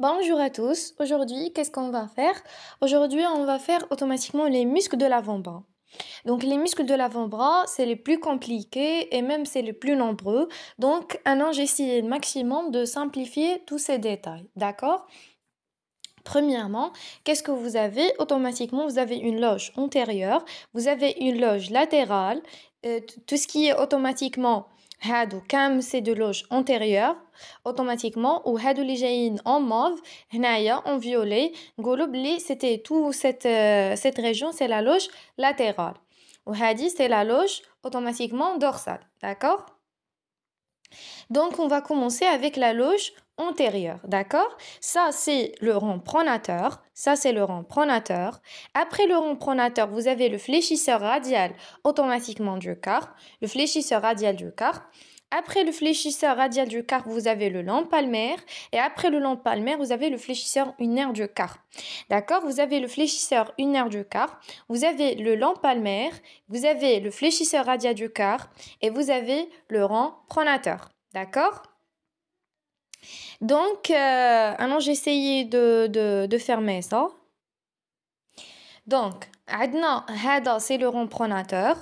Bonjour à tous. Aujourd'hui, qu'est-ce qu'on va faire? Aujourd'hui, on va faire automatiquement les muscles de l'avant-bras. Donc, les muscles de l'avant-bras, c'est les plus compliqués et même c'est les plus nombreux. Donc, maintenant, j'ai essayé le maximum de simplifier tous ces détails. D'accord? Premièrement, qu'est-ce que vous avez? Automatiquement, vous avez une loge antérieure, vous avez une loge latérale. Tout ce qui est automatiquement هادو كام c'est de loge antérieure automatiquement ou هادو اللي جايين en mauve هنايا en violet نقولوا بلي c'était tout cette région c'est la loge latérale وهادي c'est la loge automatiquement dorsale, d'accord? Donc, on va commencer avec la loge antérieure, d'accord? Ça, c'est le rond pronateur. Ça, c'est le rond pronateur. Après le rond pronateur, vous avez le fléchisseur radial automatiquement du carpe. Le fléchisseur radial du carpe. Après le fléchisseur radial du carpe, vous avez le long palmaire. Et après le long palmaire, vous avez le fléchisseur unaire du carpe. D'accord? Vous avez le fléchisseur unaire du carpe. Vous avez le long palmaire. Vous avez le fléchisseur radial du carpe. Et vous avez le rond pronateur. D'accord? Donc, maintenant, j'ai essayé de fermer ça. Donc, عندنا هذا c'est le rond pronateur.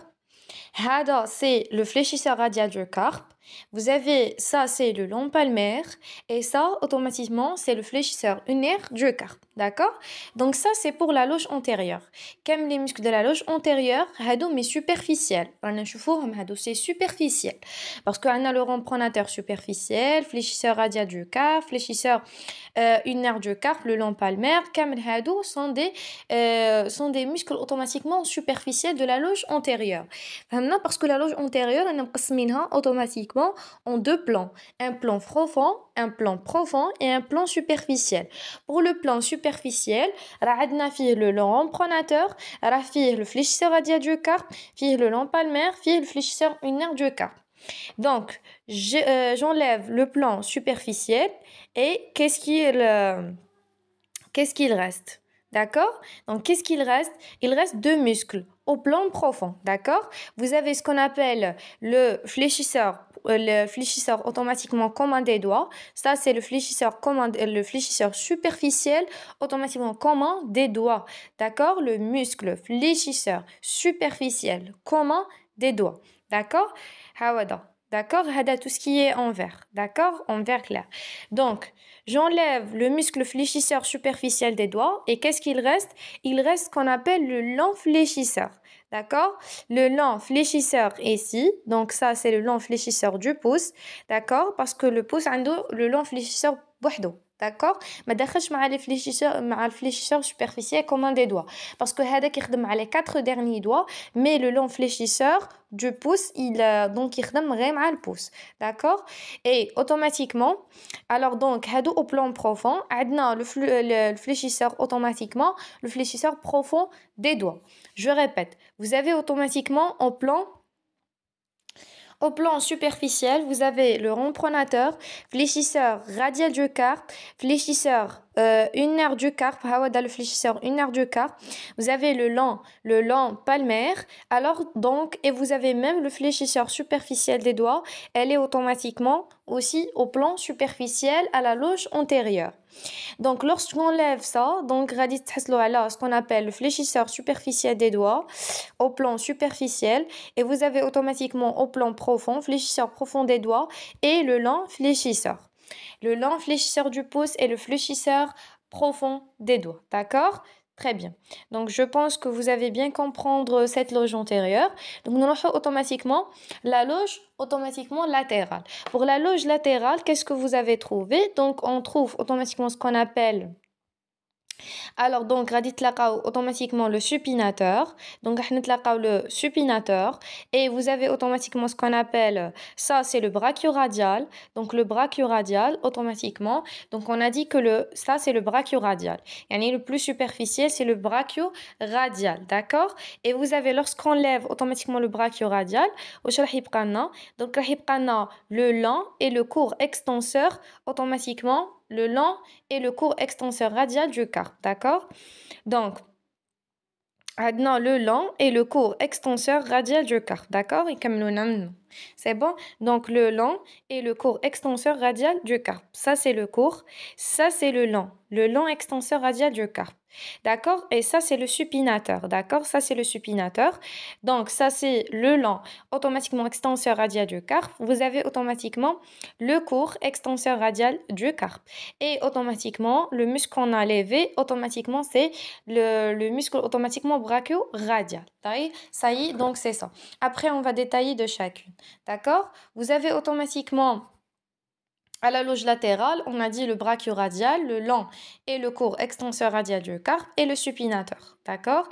هذا c'est le fléchisseur radial du carpe. Vous avez ça, c'est le long palmaire. Et ça, automatiquement, c'est le fléchisseur unaire du carpe. D'accord? Donc ça, c'est pour la loge antérieure. Comme les muscles de la loge antérieure, هادو mais superficiels. C'est superficiel. Parce qu'on a le rond pronateur superficiel, fléchisseur radial du carpe, fléchisseur unaire du carpe, le long palmaire. كامل هادو sont des muscles automatiquement superficiels de la loge antérieure. Maintenant, parce que la loge antérieure, on a automatiquement en deux plans. Un plan profond et un plan superficiel. Pour le plan superficiel, راه فيه le long pronateur, راه فيه le fléchisseur radial du carpe, فيه le long palmaire, فيه le fléchisseur unaire du carpe. Donc, j'enlève le plan superficiel et qu'est-ce qu'il reste? D'accord? Donc, qu'est-ce qu'il reste? Il reste deux muscles au plan profond. D'accord? Vous avez ce qu'on appelle le fléchisseur automatiquement commun des doigts. Ça, c'est le fléchisseur superficiel automatiquement commun des doigts. D'accord? Le muscle fléchisseur superficiel commun des doigts. D'accord? D'accord? Tout ce qui est en vert. D'accord? En vert clair. Donc, j'enlève le muscle fléchisseur superficiel des doigts et qu'est-ce qu'il reste? Il reste ce qu'on appelle le long fléchisseur. D'accord? Le long fléchisseur ici. Donc, ça, c'est le long fléchisseur du pouce. D'accord? Parce que le pouce a le long fléchisseur بوحدو. D'accord? ما دخلش مع le fléchisseur superficiel commun des doigts. Parce que هذاك يخدم على les 4 derniers doigts, mais le long fléchisseur du pouce, donc يخدم غير مع le pouce. D'accord? Et automatiquement, alors donc هادو au plan profond, عندنا le fléchisseur automatiquement, le fléchisseur profond des doigts. Je répète, vous avez automatiquement au plan superficiel, vous avez le rond pronateur, fléchisseur radial du carpe, fléchisseur unaire du carpe, le fléchisseur unaire du carpe. Vous avez le long palmaire. Alors donc, et vous avez même le fléchisseur superficiel des doigts. Elle est automatiquement aussi au plan superficiel à la loge antérieure. Donc, lorsqu'on lève ça, donc radis ce qu'on appelle le fléchisseur superficiel des doigts au plan superficiel et vous avez automatiquement au plan profond, fléchisseur profond des doigts et le long fléchisseur. Le long fléchisseur du pouce et le fléchisseur profond des doigts. D'accord? Très bien. Donc, je pense que vous avez bien comprendre cette loge antérieure. Donc, nous allons automatiquement la loge automatiquement latérale. Pour la loge latérale, qu'est-ce que vous avez trouvé? Donc, on trouve automatiquement ce qu'on appelle alors donc غادي تلاقاو automatiquement le supinateur. Donc راح نتلاقاو le supinateur et vous avez automatiquement ce qu'on appelle ça c'est le brachioradial. Donc le brachioradial automatiquement. Donc on a dit que ça c'est le brachioradial. يعني le plus superficiel c'est le brachioradial, d'accord? Et vous avez lorsqu'on lève automatiquement le brachioradial, واش راح يبقى لنا؟ Donc راح يبقى لنا le long et le court extenseur automatiquement le long et le court extenseur radial du carpe, d'accord? Donc, maintenant le long et le court extenseur radial du carpe, d'accord? Et comme nous C'est bon? Donc, le long et le court extenseur radial du carpe. Ça, c'est le court. Ça, c'est le long. Le long extenseur radial du carpe. D'accord? Et ça, c'est le supinateur. D'accord? Ça, c'est le supinateur. Donc, ça, c'est le long, automatiquement extenseur radial du carpe. Vous avez automatiquement le court extenseur radial du carpe. Et automatiquement, le muscle qu'on a levé, automatiquement, c'est le muscle automatiquement brachio-radial. Ça y est, donc c'est ça. Après, on va détailler de chacune. D'accord? Vous avez automatiquement à la loge latérale, on a dit le brachio-radial, le long et le court extenseur radial du carpe et le supinateur. D'accord?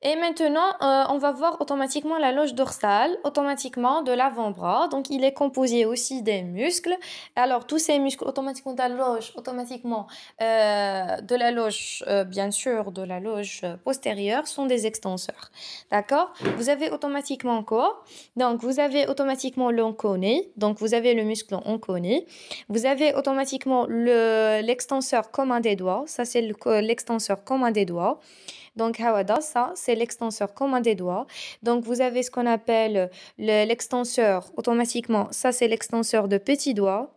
Et maintenant, on va voir automatiquement la loge dorsale, automatiquement de l'avant-bras. Donc, il est composé aussi des muscles. Alors, tous ces muscles automatiquement de la loge, automatiquement de la loge, bien sûr, de la loge postérieure, sont des extenseurs. D'accord? Vous avez automatiquement quoi? Donc, vous avez automatiquement l'onconé. Donc, vous avez le muscle onconé. Vous avez automatiquement l'extenseur commun des doigts. Ça, c'est l'extenseur commun des doigts. Donc, Hawada, ça, c'est l'extenseur commun des doigts. Donc, vous avez ce qu'on appelle l'extenseur automatiquement. Ça, c'est l'extenseur de petit doigt.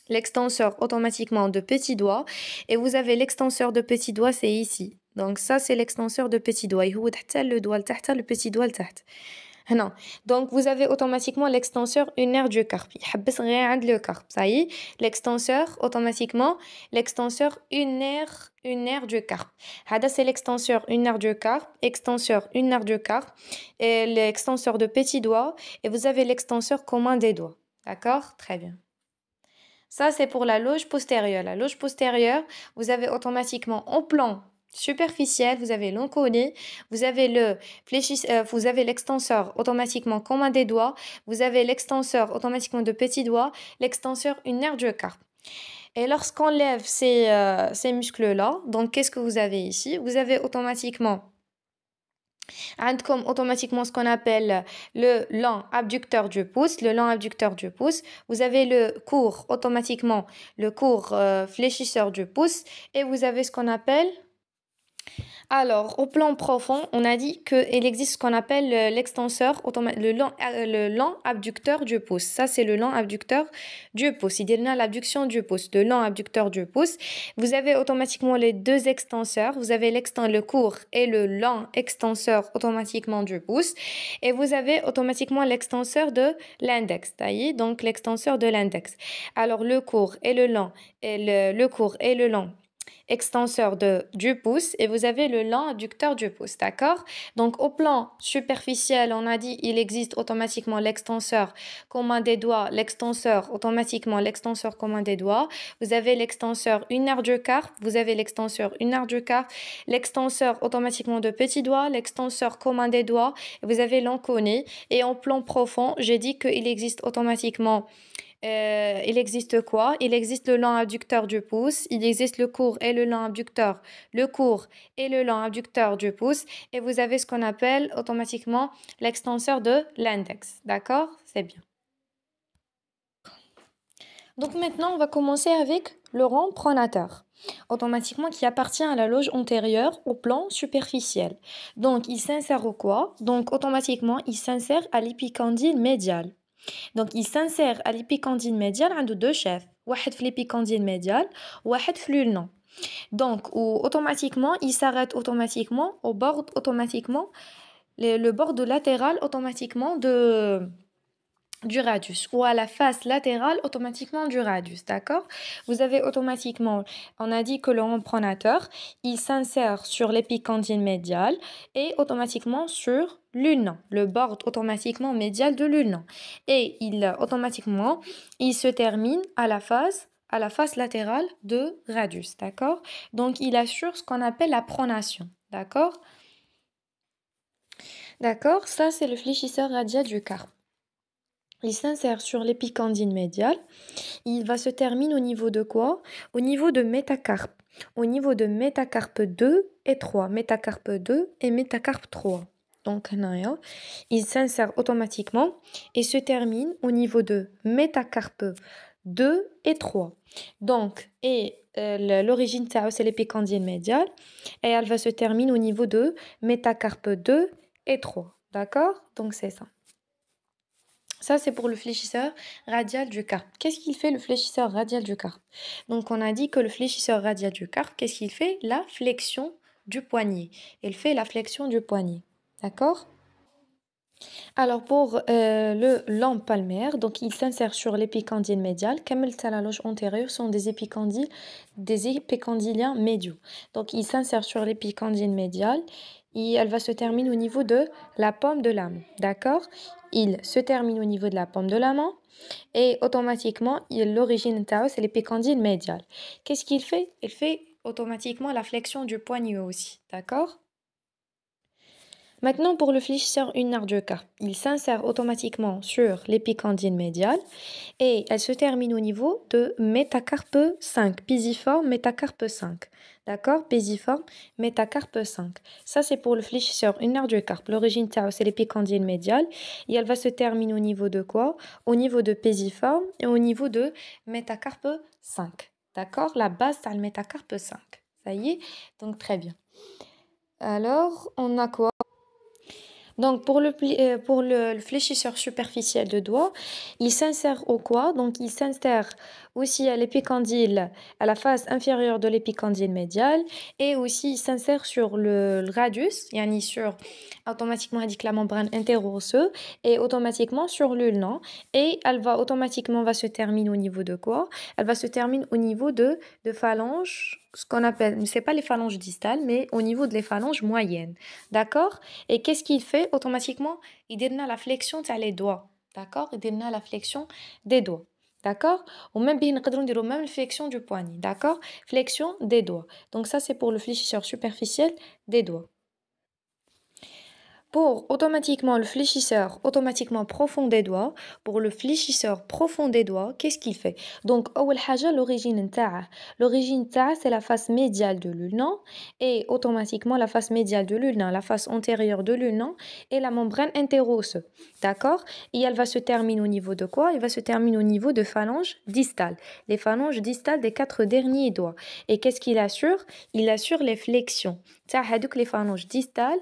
L'extenseur automatiquement de petit doigt. Et vous avez l'extenseur de petit doigt, c'est ici. Donc, ça, c'est l'extenseur de petit doigt. Il y le doigt, le petit doigt, le non. Donc, vous avez automatiquement l'extenseur unaire du carpe. يحبس غير عند le carpe. Ça y est, l'extenseur, automatiquement, l'extenseur unaire du carpe. هذا, c'est l'extenseur unaire du carpe, extenseur unaire du carpe, et l'extenseur de petit doigt, et vous avez l'extenseur commun des doigts. D'accord? Très bien. Ça, c'est pour la loge postérieure. La loge postérieure, vous avez automatiquement en plan superficiel, vous avez l'onconé, vous avez vous avez l'extenseur automatiquement commun des doigts, vous avez l'extenseur automatiquement de petit doigt, l'extenseur unaire du carpe. Et lorsqu'on lève ces muscles-là, donc qu'est-ce que vous avez ici? Vous avez automatiquement comme automatiquement ce qu'on appelle le long abducteur du pouce, le long abducteur du pouce. Vous avez le court automatiquement, le court fléchisseur du pouce, et vous avez ce qu'on appelle. Alors, au plan profond, on a dit qu'il existe ce qu'on appelle l'extenseur, le long abducteur du pouce. Ça, c'est le long abducteur du pouce. Il dit l'abduction du pouce, le long abducteur du pouce. Vous avez automatiquement les deux extenseurs. Vous avez le court et le long extenseur automatiquement du pouce. Et vous avez automatiquement l'extenseur de l'index. Donc, l'extenseur de l'index. Alors, le court et le long, et le court et le long extenseur du pouce, et vous avez le long abducteur du pouce, d'accord? Donc, au plan superficiel, on a dit il existe automatiquement l'extenseur commun des doigts, l'extenseur automatiquement l'extenseur commun des doigts. Vous avez l'extenseur unaire du carpe, vous avez l'extenseur unaire du carpe, l'extenseur automatiquement de petit doigt, l'extenseur commun des doigts, et vous avez l'enconé. Et en plan profond, j'ai dit qu'il existe automatiquement il existe quoi? Il existe le long abducteur du pouce, il existe le court et le long abducteur, le court et le long abducteur du pouce, et vous avez ce qu'on appelle automatiquement l'extenseur de l'index. D'accord? C'est bien. Donc maintenant, on va commencer avec le rond pronateur, automatiquement qui appartient à la loge antérieure au plan superficiel. Donc, il s'insère au quoi? Donc, automatiquement, il s'insère à l'épicondyle médial. Donc, il s'insère à l'épicondyle médial عنده deux chefs. واحد في l'épicondyle médial, واحد في l'ulnon. Donc, automatiquement, il s'arrête automatiquement au bord automatiquement le bord de latéral automatiquement du radius, ou à la face latérale automatiquement du radius, d'accord? Vous avez automatiquement, on a dit que le rond pronateur, il s'insère sur l'épicondyle médial et automatiquement sur l'ulnon, le bord automatiquement médial de l'ulnon. Et automatiquement, il se termine à la face latérale de radius, d'accord? Donc, il assure ce qu'on appelle la pronation, d'accord? D'accord, ça c'est le fléchisseur radial du carpe. Il s'insère sur l'épicondyle médial. Il va se terminer au niveau de quoi? Au niveau de métacarpe. Au niveau de métacarpe 2 et 3. Métacarpe 2 et métacarpe 3. Donc, il s'insère automatiquement et se termine au niveau de métacarpe 2 et 3. Donc, l'origine, c'est l'épicondyle médial. Et elle va se terminer au niveau de métacarpe 2 et 3. D'accord? Donc, c'est ça. Ça, c'est pour le fléchisseur radial du carpe. Qu'est-ce qu'il fait le fléchisseur radial du carpe? Donc, on a dit que le fléchisseur radial du carpe, qu'est-ce qu'il fait? La flexion du poignet. Il fait la flexion du poignet. D'accord? Alors, pour le lampe palmaire, donc il s'insère sur l'épicondyle médial. Comme la loge antérieure sont des épicondyliens médiaux. Donc, il s'insère sur l'épicondyle médial et elle va se terminer au niveau de la paume de la main. D'accord? Il se termine au niveau de la paume de la main et automatiquement, l'origine Tao, c'est l'épicondyle médial. Qu'est-ce qu'il fait? Il fait automatiquement la flexion du poignet aussi. D'accord? Maintenant, pour le fléchisseur ulnaire du carpe, il s'insère automatiquement sur l'épicondyle médial et elle se termine au niveau de métacarpe 5, pisiforme métacarpe 5. D'accord? Pisiforme métacarpe 5. Ça, c'est pour le fléchisseur ulnaire du carpe. L'origine Tao, c'est l'épicondyle médial et elle va se terminer au niveau de quoi? Au niveau de pisiforme et au niveau de métacarpe 5. D'accord? La base, c'est le métacarpe 5. Ça y est? Donc, très bien. Alors, on a quoi? Donc, pour le fléchisseur superficiel de doigt, il s'insère au quoi? Donc, il s'insère aussi à l'épicondyle, à la face inférieure de l'épicondyle médial, et aussi il s'insère sur le radius, yani sur automatiquement indique la membrane interosseuse, et automatiquement sur l'ulna, et elle va automatiquement va se terminer au niveau de quoi? Elle va se terminer au niveau de phalanges, ce qu'on appelle, c'est pas les phalanges distales, mais au niveau des phalanges moyennes. D'accord? Et qu'est-ce qu'il fait automatiquement? Il donne la flexion les doigts. D'accord? Il donne la flexion des doigts. D'accord? Ou même bien dire même flexion du poignet. D'accord? Flexion des doigts. Donc ça c'est pour le fléchisseur superficiel des doigts. Pour automatiquement le fléchisseur automatiquement profond des doigts, pour le fléchisseur profond des doigts, qu'est-ce qu'il fait? Donc, أول حاجة l'origine نتاعها c'est la face médiale de l'ulna et automatiquement la face médiale de l'ulna, la face antérieure de l'ulna et la membrane interosseuse. D'accord? Et elle va se terminer au niveau de quoi? Elle va se terminer au niveau de phalanges distales. Les phalanges distales des 4 derniers doigts. Et qu'est-ce qu'il assure? Il assure les flexions. تاع هادوك les phalanges distales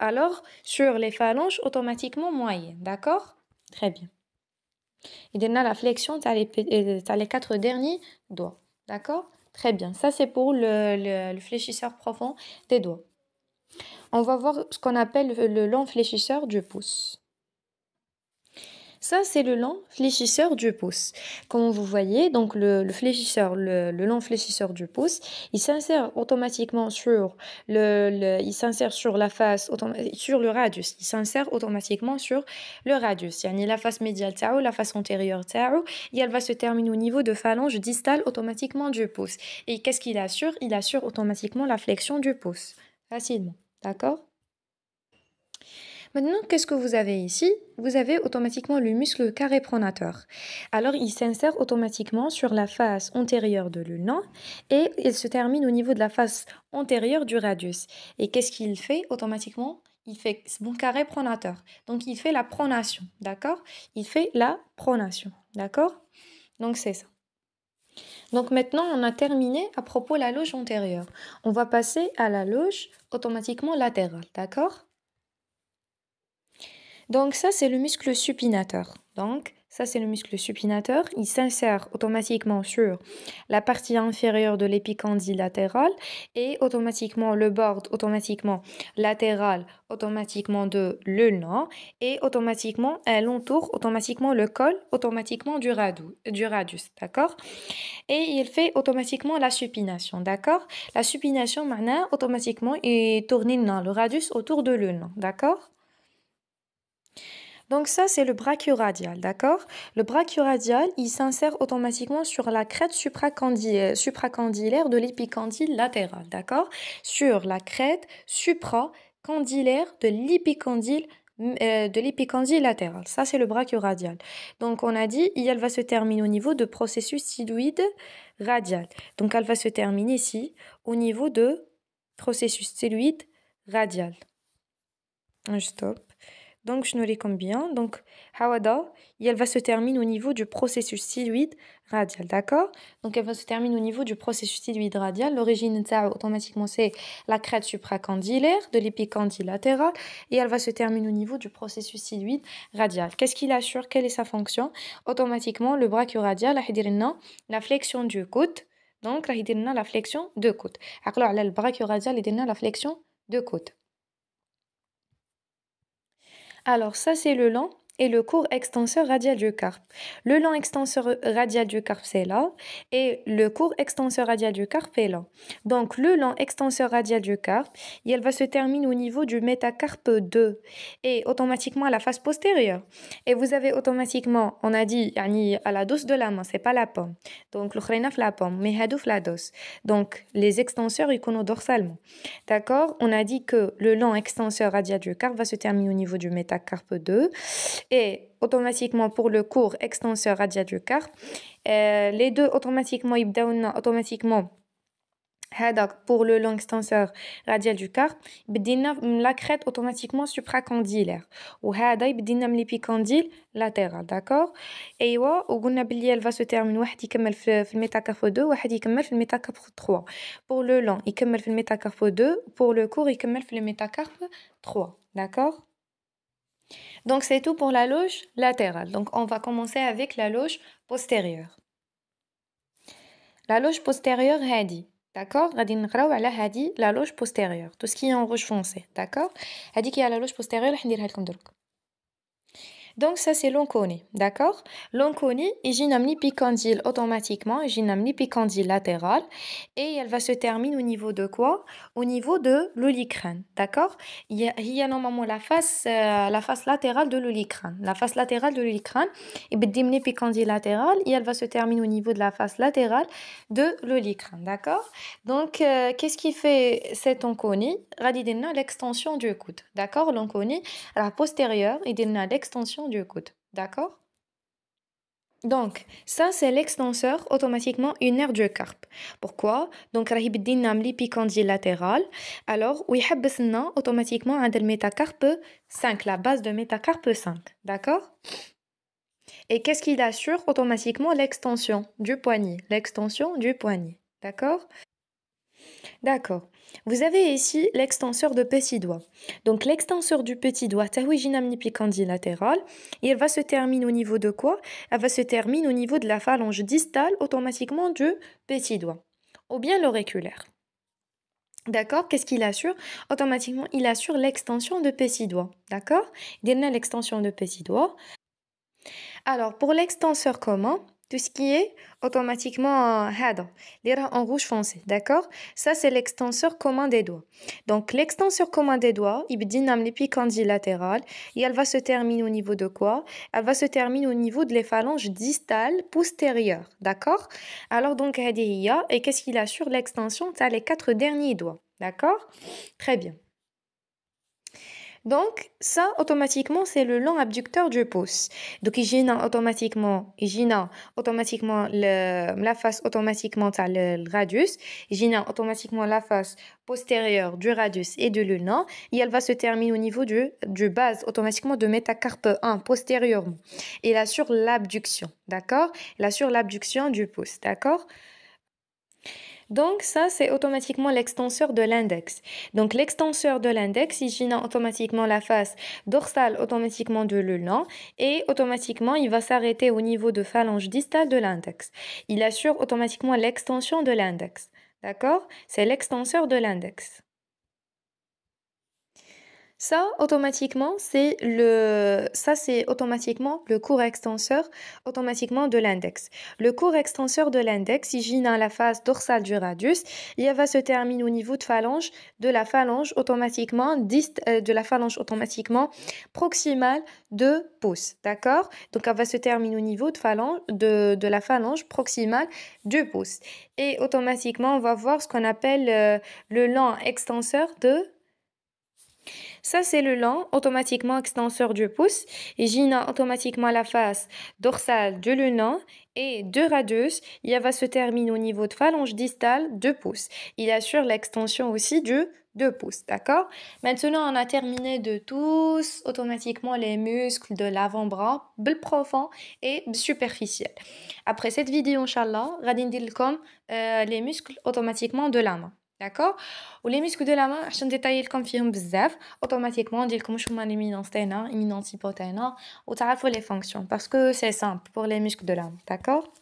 alors sur les phalanges automatiquement moyennes. D'accord? Très bien. Il donne la flexion, tu as les 4 derniers doigts. D'accord? Très bien. Ça, c'est pour le fléchisseur profond des doigts. On va voir ce qu'on appelle le long fléchisseur du pouce. Ça, c'est le long fléchisseur du pouce. Comme vous voyez, donc le fléchisseur, le long fléchisseur du pouce, il s'insère automatiquement sur il s'insère sur la face, sur le radius. Il s'insère automatiquement sur le radius. Yani la face médiale tao, la face antérieure tao, et elle va se terminer au niveau de phalange distale automatiquement du pouce. Et qu'est-ce qu'il assure? Il assure automatiquement la flexion du pouce. Facilement. D'accord? Maintenant, qu'est-ce que vous avez ici? Vous avez automatiquement le muscle carré pronateur. Alors, il s'insère automatiquement sur la face antérieure de l'ulna et il se termine au niveau de la face antérieure du radius. Et qu'est-ce qu'il fait automatiquement? Il fait bon carré pronateur. Donc, il fait la pronation, d'accord? Il fait la pronation, d'accord? Donc, c'est ça. Donc, maintenant, on a terminé à propos de la loge antérieure. On va passer à la loge automatiquement latérale, d'accord? Donc ça, c'est le muscle supinateur. Donc ça, c'est le muscle supinateur. Il s'insère automatiquement sur la partie inférieure de l'épicondyle latéral et automatiquement le bord automatiquement latéral automatiquement de l'ulna et automatiquement elle entoure automatiquement le col automatiquement du radius, d'accord? Et il fait automatiquement la supination, d'accord? La supination maintenant automatiquement il tourne le radius autour de l'ulna, d'accord? Donc ça, c'est le brachioradial, d'accord? Le brachioradial, il s'insère automatiquement sur la crête supracandilaire de l'épicondyle latéral, d'accord? Sur la crête supracandilaire de l'épicondyle latéral. Ça, c'est le brachioradial. Donc, on a dit, elle va se terminer au niveau de processus styloïde radial. Donc, elle va se terminer ici, au niveau de processus styloïde radial. Je stoppe. Donc, je nous comme bien. Donc, Hawada, elle va se terminer au niveau du processus styloïde radial, d'accord? Donc, elle va se terminer au niveau du processus styloïde radial. L'origine, automatiquement, c'est la crête supracandilaire de l'épicondyle latéral et elle va se terminer au niveau du processus styloïde radial. Qu'est-ce qu'il assure? Quelle est sa fonction? Automatiquement, le brachio-radial, la flexion du coude. Donc, la flexion de coude. Alors, le brachio-radial, la flexion de coude. Alors, ça, c'est le long et le court extenseur radial du carpe. Le long extenseur radial du carpe, c'est là, et le court extenseur radial du carpe est là. Donc, le long extenseur radial du carpe, elle va se terminer au niveau du métacarpe 2 et automatiquement à la face postérieure. Et vous avez automatiquement, on a dit, yani, à la dos de la main, c'est pas la pomme. Donc, le khreina la pomme, mais hadouf la dos. Donc, les extenseurs, ils connaissent dorsalement. D'accord? On a dit que le long extenseur radial du carpe va se terminer au niveau du métacarpe 2 et automatiquement pour le court extenseur radial du carpe, les deux automatiquement يبداو automatiquement هذاك pour le long extenseur radial du carpe بدينا la crête automatiquement supracandilaire وهذا يبدينا من l'épicondyle latéral, d'accord. ايوا وقلنا بلي elle va se terminer واحد يكمل في الميتاكارب 2 واحد يكمل في الميتاكارب 3 pour le long يكمل في الميتاكارب 2 pour le court يكمل في الميتاكارب 3, d'accord. Donc c'est tout pour la loge latérale. Donc on va commencer avec la loge postérieure. La loge postérieure هادي, d'accord. غادي نقراو على هادي la loge postérieure, tout ce qui est en rouge foncé, d'accord. هادي كي على la loge postérieure راح نديرها لكم درك. Donc ça c'est l'onconi, d'accord. L'onconi, il l'épicondyle automatiquement, il l'épicondyle latéral et elle va se terminer au niveau de quoi? Au niveau de l'olicrâne, d'accord. Il y a normalement la face latérale de l'olicrâne. La face latérale de l'olicrâne, et bien l'épicondyle latéral et elle va se terminer au niveau de la face latérale de l'olicrâne, d'accord. Donc qu'est-ce qui fait cet onconi? Radidena l'extension du coude, d'accord. L'onconi, la postérieure, il donne l'extension du coude, d'accord. Donc, ça c'est l'extenseur automatiquement unaire du carpe. Pourquoi? Donc, راهي بدينا من l'épicondyle latéral. Alors, ويحبسنا automatiquement عند الميتاcarpe 5, la base de métacarpe 5, d'accord. Et qu'est-ce qu'il assure? Automatiquement l'extension du poignet, l'extension du poignet, d'accord. D'accord. Vous avez ici l'extenseur de petit doigt. Donc l'extenseur du petit doigt, épicondyle latéral, et elle va se terminer au niveau de quoi? Elle va se terminer au niveau de la phalange distale automatiquement du petit doigt, ou bien l'auriculaire. D'accord? Qu'est-ce qu'il assure? Automatiquement, il assure l'extension de petit doigt. D'accord? Il donne l'extension de petit doigt. Alors, pour l'extenseur commun, tout ce qui est automatiquement en rouge foncé, d'accord. Ça c'est l'extenseur commun des doigts. Donc l'extenseur commun des doigts, il dyname l'épicondyle latéral et elle va se terminer au niveau de quoi? Elle va se terminer au niveau de les phalanges distales postérieures, d'accord. Alors donc et qu'est-ce qu'il assure? L'extension, tu as les 4 derniers doigts, d'accord. Très bien. Donc, ça, automatiquement, c'est le long abducteur du pouce. Donc, il automatiquement la face automatiquement le radius. Il automatiquement la face postérieure du radius et de l'ulna. Et elle va se terminer au niveau du base automatiquement de métacarpe 1 postérieurement. Et elle assure l'abduction, d'accord? Elle assure l'abduction du pouce, d'accord? Donc ça, c'est automatiquement l'extenseur de l'index. Donc l'extenseur de l'index, il gêne automatiquement la face dorsale automatiquement de l'ulna et automatiquement, il va s'arrêter au niveau de phalange distale de l'index. Il assure automatiquement l'extension de l'index. D'accord? C'est l'extenseur de l'index. Ça, automatiquement, c'est automatiquement le court extenseur automatiquement de l'index. Le court extenseur de l'index, il gîne à la face dorsale du radius, il va se terminer au niveau de la phalange automatiquement proximale de pouce, d'accord? Donc, elle va se terminer au niveau de la phalange proximale du pouce. Et automatiquement, on va voir ce qu'on appelle le long extenseur de Ça, c'est le long, automatiquement extenseur du pouce. Et j'ai automatiquement la face dorsale de l'union et deux radius. Il va se terminer au niveau de phalange distale 2 pouces. Il assure l'extension aussi du 2 pouces, d'accord? Maintenant, on a terminé de tous automatiquement les muscles de l'avant-bras, bel profond et superficiel. Après cette vidéo, Inch'Allah, غادي ندير لكم les muscles automatiquement de la main. D'accord? ولي muscles de la main عشان نديتايي لكم فيهم بزاف automatiquement ندير لكم واش هما l'éminence تاعنا éminence hypothéna وتعرفوا les fonctions parce que c'est simple pour les muscles de la main. D'accord?